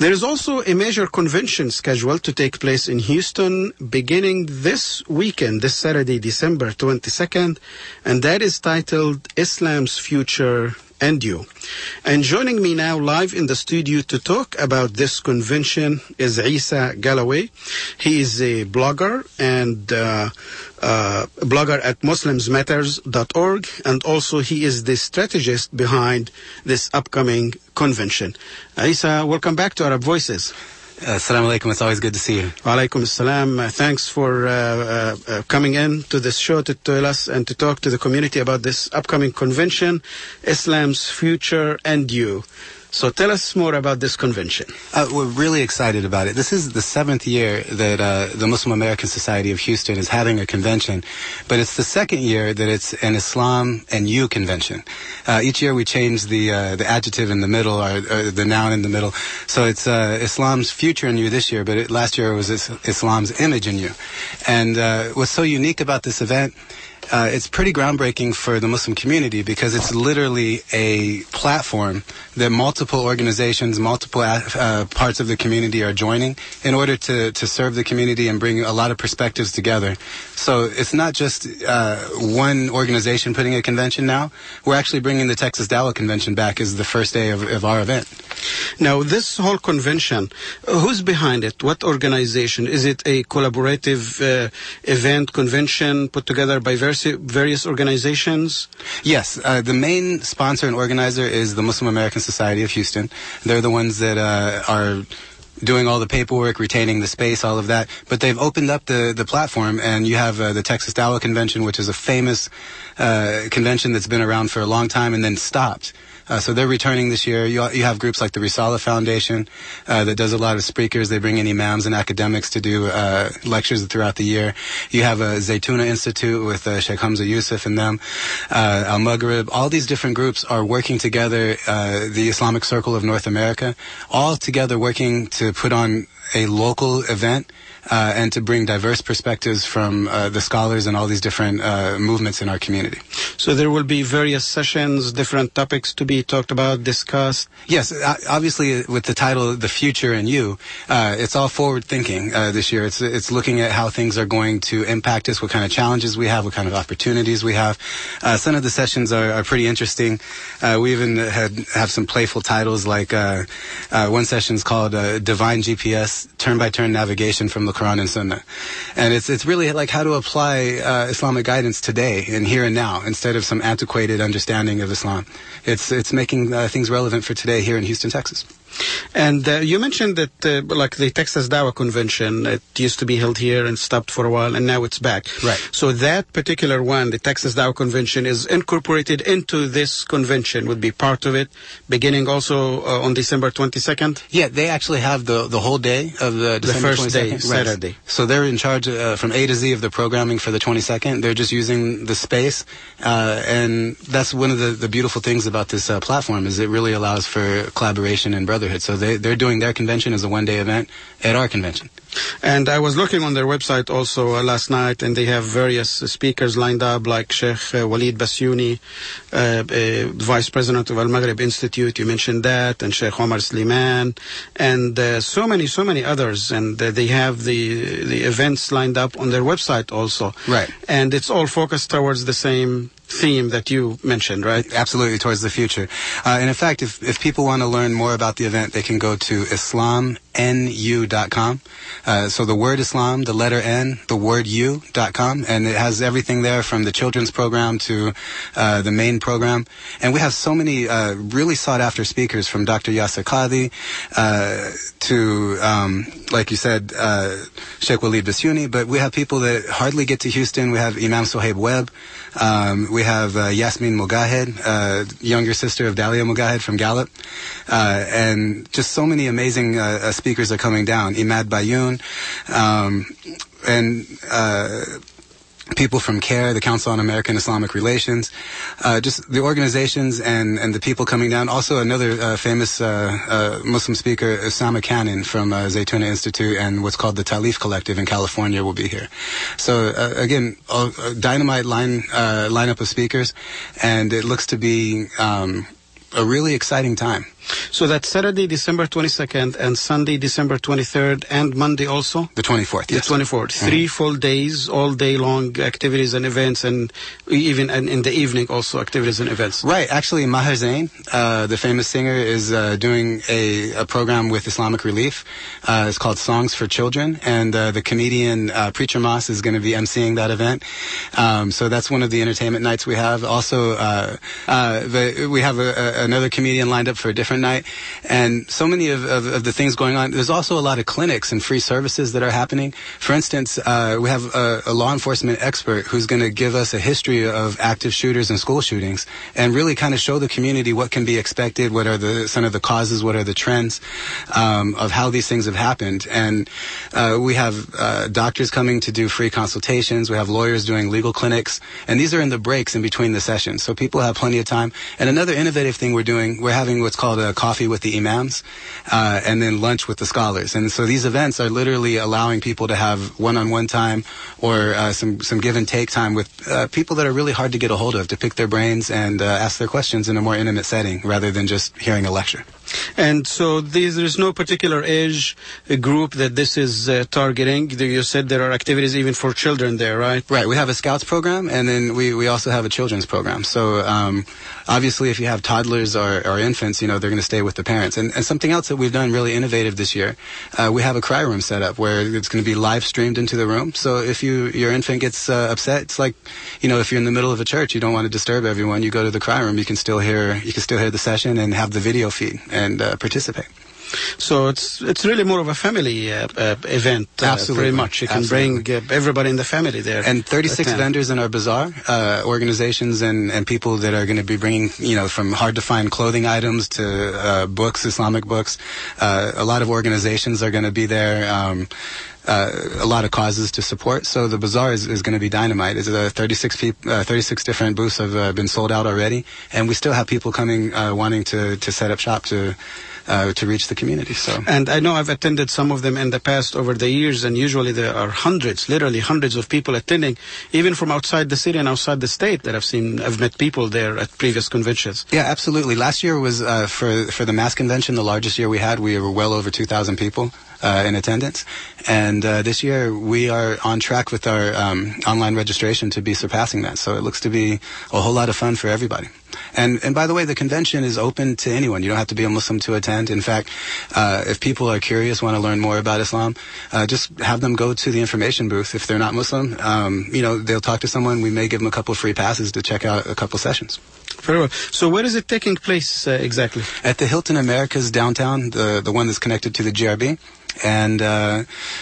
There is also a major convention scheduled to take place in Houston beginning this weekend, this Saturday, December 22nd, and that is titled Islam's Future and You. And joining me now live in the studio to talk about this convention is Isa Galloway. He is a blogger and blogger at MuslimsMatters.org, and also he is the strategist behind this upcoming convention. Isa, welcome back to Arab Voices. Assalamu alaikum. It's always good to see you. Wa alaikum assalam. Thanks for coming in to this show to tell us and to talk to the community about this upcoming convention, Islam's Future and You. So tell us more about this convention. We're really excited about it. This is the 7th year that the Muslim American Society of Houston is having a convention, but it's the 2nd year that it's an Islam and You convention. Each year we change the adjective in the middle or the noun in the middle. So it's Islam's Future in You this year, but last year it was Islam's Image in You. And what's so unique about this event, it's pretty groundbreaking for the Muslim community because it's literally a platform that multiple organizations, multiple parts of the community are joining in order to serve the community and bring a lot of perspectives together. So it's not just one organization putting a convention now. We're actually bringing the Texas Dawah Convention back as the first day of our event. Now, this whole convention, who's behind it? What organization? Is it a collaborative event, convention put together by various organizations? Yes. The main sponsor and organizer is the Muslim American Society of Houston. They're the ones that are doing all the paperwork, retaining the space, all of that. But they've opened up the platform, and you have the Texas Dawah Convention, which is a famous convention that's been around for a long time and then stopped. So they're returning this year. You have groups like the Risala Foundation that does a lot of speakers. They bring in imams and academics to do lectures throughout the year. You have a Zaytuna Institute with Sheikh Hamza Yusuf and them, Al-Maghrib. All these different groups are working together, the Islamic Circle of North America, all together working to put on a local event and to bring diverse perspectives from the scholars and all these different movements in our community. So there will be various sessions, different topics to be talked about, discussed? Yes, obviously with the title, The Future and You, it's all forward thinking this year. It's looking at how things are going to impact us, what kind of challenges we have, what kind of opportunities we have. Some of the sessions are pretty interesting. We even have some playful titles, like one session is called Divine GPS, Turn-by-Turn Navigation from the Quran and Sunnah. And it's really like how to apply Islamic guidance today and here and now instead of some antiquated understanding of Islam. It's making things relevant for today here in Houston, Texas. And you mentioned that like the Texas Dawah Convention, it used to be held here and stopped for a while, and now it's back. Right. So that particular one, the Texas Dawah Convention, is incorporated into this convention, would be part of it, beginning also on December 22nd? Yeah, they actually have the whole day of the December 22nd. The first day, Saturday. Right. So they're in charge from A to Z of the programming for the 22nd. They're just using the space, and that's one of the beautiful things about this platform is it really allows for collaboration and brotherhood. So they're doing their convention as a one-day event at our convention. And I was looking on their website also last night, and they have various speakers lined up, like Sheikh Walid Basyouni, Vice President of Al-Maghrib Institute, you mentioned that, and Sheikh Omar Sliman, and so many others. And they have the events lined up on their website also. Right. And it's all focused towards the same theme that you mentioned, right? Absolutely, towards the future. And in fact, if people want to learn more about the event, they can go to islamnu.com. So the word Islam, the letter N, the word U.com, and it has everything there from the children's program to the main program. And we have so many really sought-after speakers, from Dr. Yasser Qadhi to, like you said, Sheikh Walid Basyouni, but we have people that hardly get to Houston. We have Imam Sohaib Webb. We have Yasmin Mugahed, younger sister of Dalia Mugahed from Gallup. And just so many amazing speakers are coming down. Imad Bayoun, and people from CARE, the Council on American Islamic Relations, just the organizations and the people coming down. Also another famous Muslim speaker, Osama Cannon from Zaytuna Institute and what's called the Talif Collective in California will be here. So again, a dynamite lineup of speakers, and it looks to be a really exciting time. So that's Saturday, December 22nd, and Sunday, December 23rd, and Monday also? The 24th, yes. The 24th. 3 full days, all day long activities and events, and even in the evening also activities and events. Right. Actually, Maher Zain, the famous singer, is doing a program with Islamic Relief. It's called Songs for Children, and the comedian Preacher Moss is going to be emceeing that event. So that's one of the entertainment nights we have. Also, we have another comedian lined up for a different night, and so many of the things going on. There's also a lot of clinics and free services that are happening. For instance, we have a law enforcement expert who's going to give us a history of active shooters and school shootings, and really kind of show the community what can be expected, what are some of the causes, what are the trends of how these things have happened. And we have doctors coming to do free consultations. We have lawyers doing legal clinics, and these are in the breaks in between the sessions, so people have plenty of time. And another innovative thing we're doing, we're having what's called a coffee with the imams, and then lunch with the scholars. And so these events are literally allowing people to have one-on-one time, or some give and take time with people that are really hard to get a hold of, to pick their brains and ask their questions in a more intimate setting rather than just hearing a lecture. And so there's no particular age group that this is targeting. You said there are activities even for children there, right? Right. We have a Scouts program, and then we also have a children's program. So obviously, if you have toddlers or infants, they're going to stay with the parents. And something else that we've done really innovative this year, we have a cry room set up where it's going to be live streamed into the room. So if your infant gets upset, it's like, if you're in the middle of a church, you don't want to disturb everyone, you go to the cry room, you can still hear the session and have the video feed and participate. So it's really more of a family event. Absolutely. Pretty much. You can bring everybody in the family there. And 36 vendors in our bazaar, organizations and people that are going to be bringing, from hard-to-find clothing items to books, Islamic books. A lot of organizations are going to be there. A lot of causes to support. So the bazaar is going to be dynamite. It's 36 different booths have been sold out already, and we still have people coming wanting to set up shop to reach the community. So, and I know I've attended some of them in the past over the years, and usually there are literally hundreds of people attending, even from outside the city and outside the state that I've met people there at previous conventions. Yeah, absolutely. Last year was for the mass convention, the largest year we had. We were well over 2,000 people in attendance, and this year we are on track with our online registration to be surpassing that. So it looks to be a whole lot of fun for everybody. And by the way, the convention is open to anyone. You don't have to be a Muslim to attend. In fact, if people are curious, want to learn more about Islam, just have them go to the information booth. If they're not Muslim, they'll talk to someone. We may give them a couple of free passes to check out a couple sessions. Very well. So where is it taking place exactly? At the Hilton Americas downtown, the one that's connected to the GRB. And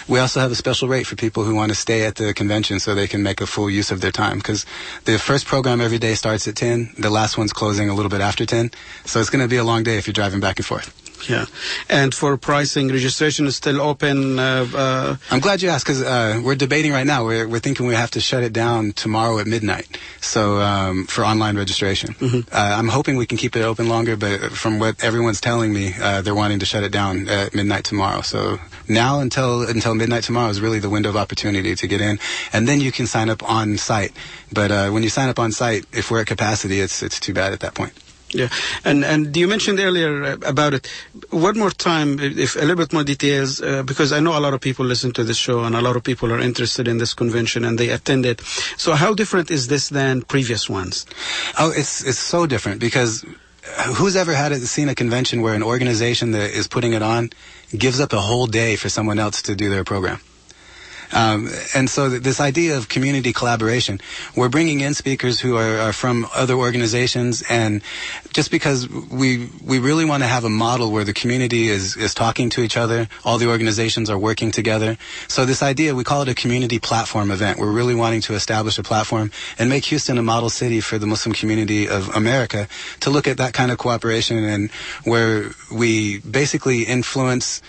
we also have a special rate for people who want to stay at the convention so they can make a full use of their time, because the first program every day starts at 10. The last one's closing a little bit after 10. So it's going to be a long day if you're driving back and forth. Yeah. And for pricing, registration is still open. I'm glad you asked, because we're debating right now. We're thinking we have to shut it down tomorrow at midnight. So for online registration. Mm-hmm. I'm hoping we can keep it open longer, but from what everyone's telling me, they're wanting to shut it down at midnight tomorrow. So now until midnight tomorrow is really the window of opportunity to get in, and then you can sign up on site. But when you sign up on site, if we're at capacity, it's too bad at that point. Yeah, and you mentioned earlier about it. One more time, if a little bit more details, because I know a lot of people listen to this show and a lot of people are interested in this convention and they attend it. So how different is this than previous ones? Oh, it's so different, because who's ever seen a convention where an organization that is putting it on gives up a whole day for someone else to do their program? And so this idea of community collaboration, we're bringing in speakers who are from other organizations, and just because we really want to have a model where the community is talking to each other, all the organizations are working together. So this idea, we call it a community platform event. We're really wanting to establish a platform and make Houston a model city for the Muslim community of America, to look at that kind of cooperation, and where we basically influence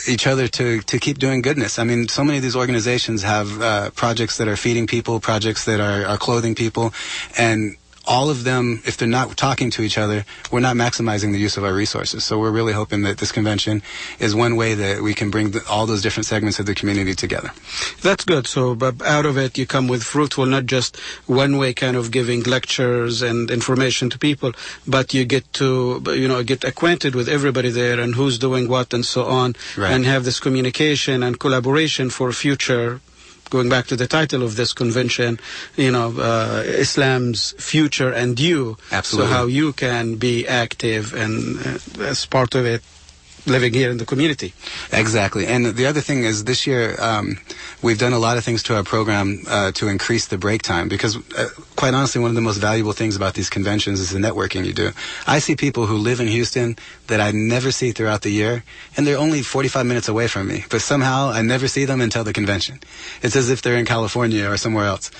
each other to keep doing goodness. I mean, so many of these organizations have projects that are feeding people, projects that are clothing people, and all of them, if they're not talking to each other, we're not maximizing the use of our resources. So we're really hoping that this convention is one way that we can bring all those different segments of the community together. That's good. So but out of it, you come with fruitful, not just one way kind of giving lectures and information to people, but you get to, get acquainted with everybody there and who's doing what and so on, right, and have this communication and collaboration for future. Going back to the title of this convention, Islam's future and you. Absolutely. So how you can be active and as part of it, living here in the community. Exactly. And the other thing is this year we've done a lot of things to our program to increase the break time because quite honestly one of the most valuable things about these conventions is the networking you do. I see people who live in Houston that I never see throughout the year and they're only 45 minutes away from me, but somehow I never see them until the convention. It's as if they're in California or somewhere else.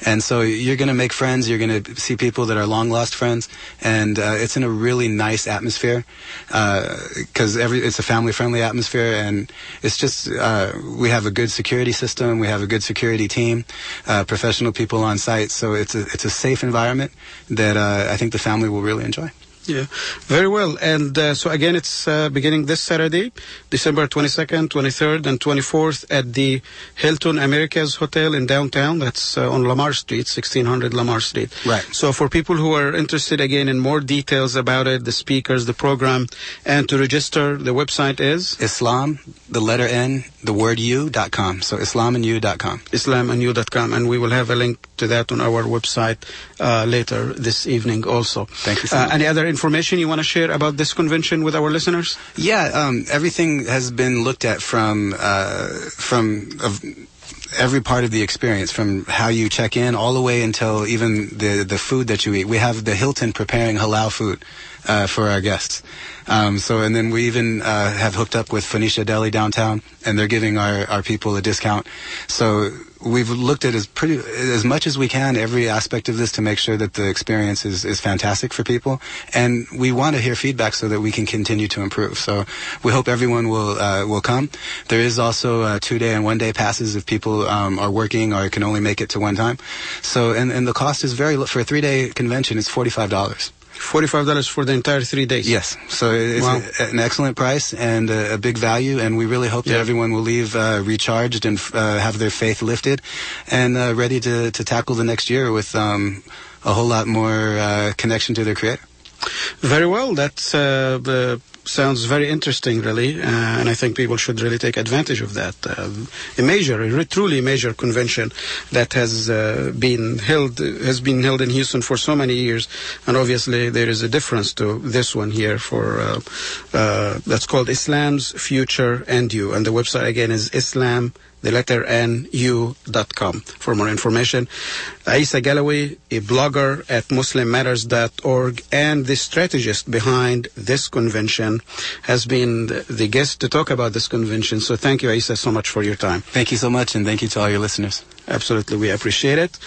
And so you're going to make friends, you're going to see people that are long lost friends, and it's in a really nice atmosphere because it's a family-friendly atmosphere, and it's just we have a good security system, we have a good security team, professional people on site, so it's a safe environment that I think the family will really enjoy. Yeah, very well. And so again, it's beginning this Saturday, December 22nd, 23rd, and 24th at the Hilton Americas Hotel in downtown. That's on Lamar Street, 1600 Lamar Street. Right. So for people who are interested, again, in more details about it, the speakers, the program, and to register, the website is? Islam, the letter N, the word U.com. So islamandyou.com. Islamandyou.com. And we will have a link to that on our website later this evening also. Thank you so much. Any other information you want to share about this convention with our listeners? Yeah, everything has been looked at from every part of the experience, from how you check in all the way until even the food that you eat. We have the Hilton preparing halal food for our guests. And then we even have hooked up with Phoenicia Deli downtown, and they're giving our people a discount. So we've looked at as much as we can every aspect of this to make sure that the experience is fantastic for people, and we want to hear feedback so that we can continue to improve. So we hope everyone will come. There is also 2-day and 1-day passes if people are working or can only make it to one time. So and the cost is for a 3-day convention. It's $45. $45 for the entire 3 days? Yes. So it's an excellent price and a big value, and we really hope that everyone will leave recharged and have their faith lifted and ready to tackle the next year with a whole lot more connection to their Creator. Very well. That's sounds very interesting, really, and I think people should really take advantage of that. A truly major convention that has been held in Houston for so many years, and obviously there is a difference to this one here for that's called Islam's Future and You, and the website again is Islam, the letter NU.com for more information. Isa Galloway, a blogger at MuslimMatters.org and the strategist behind this convention, has been the guest to talk about this convention. So thank you, Isa, so much for your time. Thank you so much, and thank you to all your listeners. Absolutely, we appreciate it.